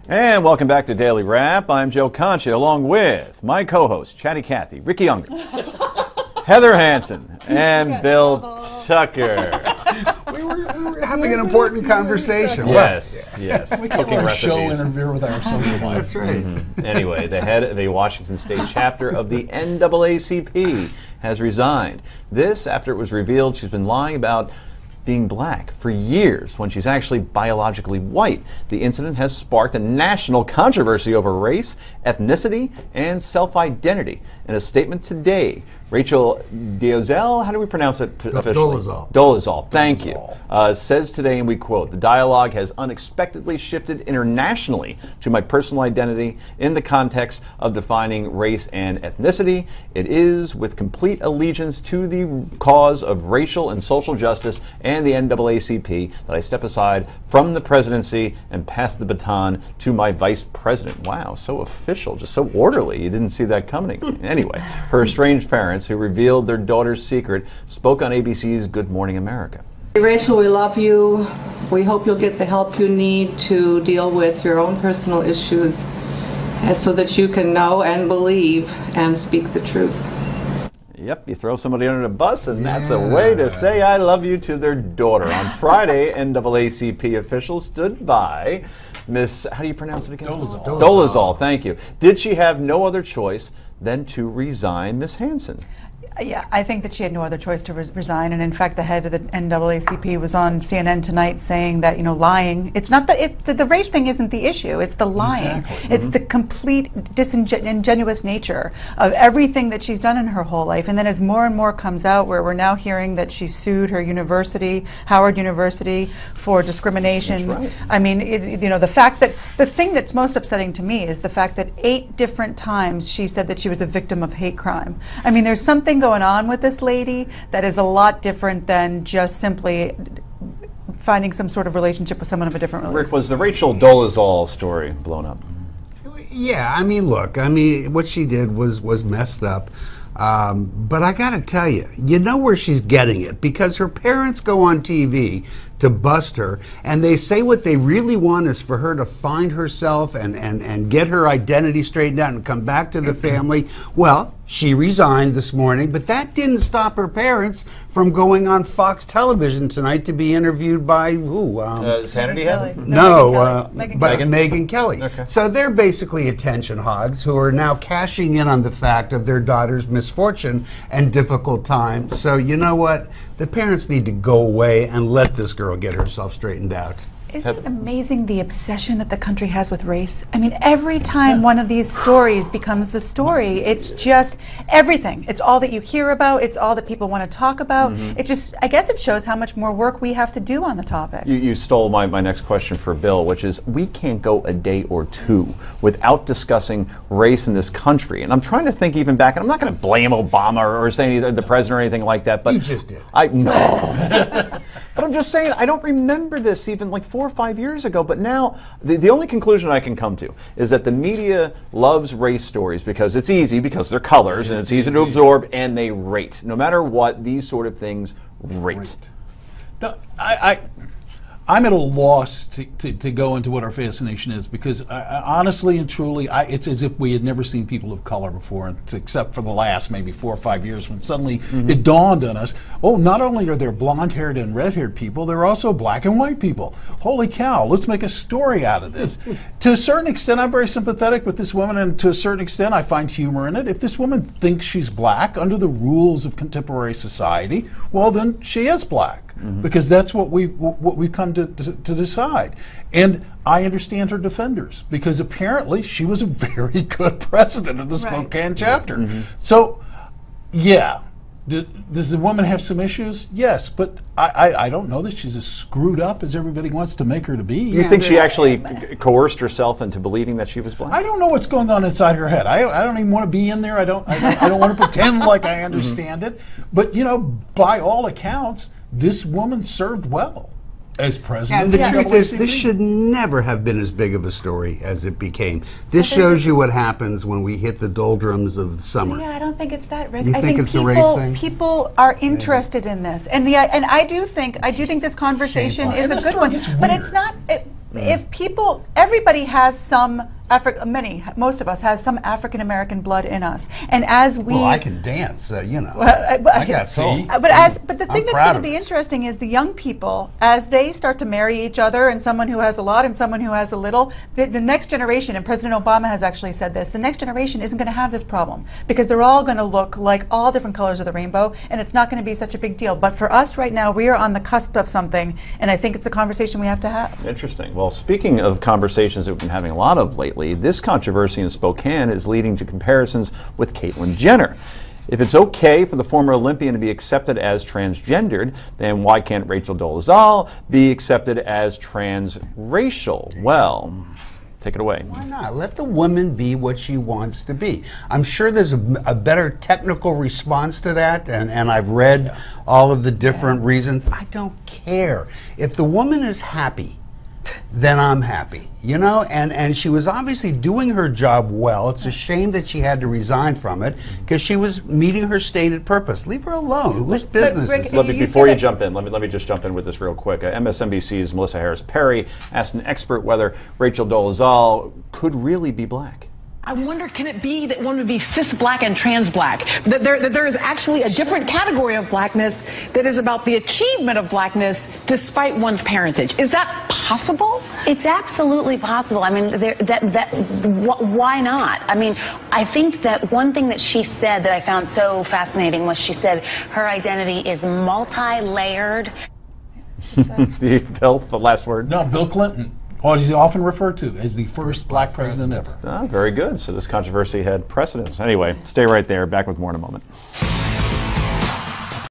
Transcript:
And welcome back to Daily Wrap. I'm Joe Concha, along with my co-hosts, Chatty Cathy, Ricky Unger, Heather Hansen, and Bill Tucker. We were having an important conversation. Yes, yes. We can't let our show interfere with our social life. That's right. Anyway, the head of the Washington State chapter of the NAACP has resigned. This after it was revealed she's been lying about being black for years when she's actually biologically white. The incident has sparked a national controversy over race, ethnicity, and self-identity. In a statement today, Rachel Dolezal, how do we pronounce it officially? Dolezal, thank you. Says today, and we quote, "The dialogue has unexpectedly shifted internationally to my personal identity in the context of defining race and ethnicity. It is with complete allegiance to the cause of racial and social justice and the NAACP that I step aside from the presidency and pass the baton to my vice president." Wow, so official, just so orderly. You didn't see that coming. Anyway, her estranged parents, who revealed their daughter's secret, spoke on ABC's Good Morning America. Hey, Rachel, we love you. We hope you'll get the help you need to deal with your own personal issues so that you can know and believe and speak the truth. Yep, you throw somebody under the bus, and that's a way to say I love you to their daughter. On Friday, NAACP officials stood by Miss, how do you pronounce it again? Dolezal. Dolezal, thank you. Did she have no other choice than to resign, Miss Hansen? Yeah, I think that she had no other choice to resign, and in fact, the head of the NAACP was on CNN tonight saying that, you know, lying. It's not the race thing isn't the issue. It's the lying. Exactly. It's the complete disingenuous nature of everything that she's done in her whole life. And then, as more and more comes out, where we're now hearing that she sued her university, Howard University, for discrimination. That's right. I mean, you know, the fact that the thing that's most upsetting to me is the fact that 8 different times she said that she was a victim of hate crime. I mean, there's something going on with this lady that is a lot different than just simply finding some sort of relationship with someone of a different religion. Rick, was the Rachel Dolezal story blown up? Yeah, I mean, look, I mean, what she did was messed up. But I got to tell you, you know where she's getting it, because her parents go on TV to bust her, and they say what they really want is for her to find herself and get her identity straightened out and come back to the family. Well, she resigned this morning, but that didn't stop her parents from going on Fox television tonight to be interviewed by who? Hannity had? No, Megyn Megyn Kelly. Okay. So they're basically attention hogs who are now cashing in on the fact of their daughter's misfortune and difficult time. So you know what? The parents need to go away and let this girl get herself straightened out. Isn't it amazing the obsession that the country has with race? I mean, every time one of these stories becomes the story, it's just everything. It's all that you hear about. It's all that people want to talk about. It just, I guess it shows how much more work we have to do on the topic. You stole my next question for Bill, which is, we can't go a day or two without discussing race in this country. And I'm trying to think even back, and I'm not going to blame Obama or say the president or anything like that, but You just did. No. But I'm just saying, I don't remember this even like 4 or 5 years ago, but now the only conclusion I can come to is that the media loves race stories because it's easy, because they're colors, and it's easy to absorb, and they rate. No matter what, these sort of things rate. No, I'm at a loss to go into what our fascination is, because honestly and truly, it's as if we had never seen people of color before, except for the last maybe 4 or 5 years when suddenly it dawned on us, oh, not only are there blonde-haired and red-haired people, there are also black and white people. Holy cow, let's make a story out of this. To a certain extent, I'm very sympathetic with this woman, and to a certain extent, I find humor in it. If this woman thinks she's black under the rules of contemporary society, well, then she is black. Because that's what we've come to decide. And I understand her defenders, because apparently she was a very good president of the Spokane chapter. So, yeah, does the woman have some issues? Yes, but I don't know that she's as screwed up as everybody wants to make her to be. Do you think she actually coerced herself into believing that she was black? I don't know what's going on inside her head. I don't even want to be in there. I don't want to pretend like I understand it. But, you know, by all accounts, this woman served well as president. And the truth is, this should never have been as big of a story as it became. This shows you what happens when we hit the doldrums of summer. Yeah, I don't think it's that, Rick. You I think it's people, a race thing? People are interested in this, and I do think this conversation is a good one. But it's not. if people, everybody has some most of us has some African American blood in us, and as we, well, I can dance, you know. I got soul. But the thing that's going to be interesting is the young people, as they start to marry each other, and someone who has a lot and someone who has a little, the next generation, and President Obama has actually said this, the next generation isn't going to have this problem because they're all going to look like all different colors of the rainbow, and it's not going to be such a big deal. But for us right now, we are on the cusp of something, and I think it's a conversation we have to have. Interesting. Well, speaking of conversations that we've been having a lot of lately, this controversy in Spokane is leading to comparisons with Caitlyn Jenner. If it's okay for the former Olympian to be accepted as transgendered, then why can't Rachel Dolezal be accepted as transracial? Well, take it away. Why not? Let the woman be what she wants to be. I'm sure there's a better technical response to that, and I've read all of the different reasons. I don't care. If the woman is happy, then I'm happy, you know, and she was obviously doing her job well. It's a shame that she had to resign from it because she was meeting her stated purpose. Leave her alone. Whose business is it? Before you jump in, let me just jump in with this real quick. MSNBC's Melissa Harris Perry asked an expert whether Rachel Dolezal could really be black. I wonder, can it be that one would be cis black and trans black? That there is actually a different category of blackness that is about the achievement of blackness despite one's parentage. Is that possible? It's absolutely possible. I mean, why not? I mean, I think that one thing that she said that I found so fascinating was she said her identity is multi-layered. Bill, the last word? No, Bill Clinton. Or is he often referred to as the first black president ever. Very good. So this controversy had precedence. Anyway, stay right there. Back with more in a moment.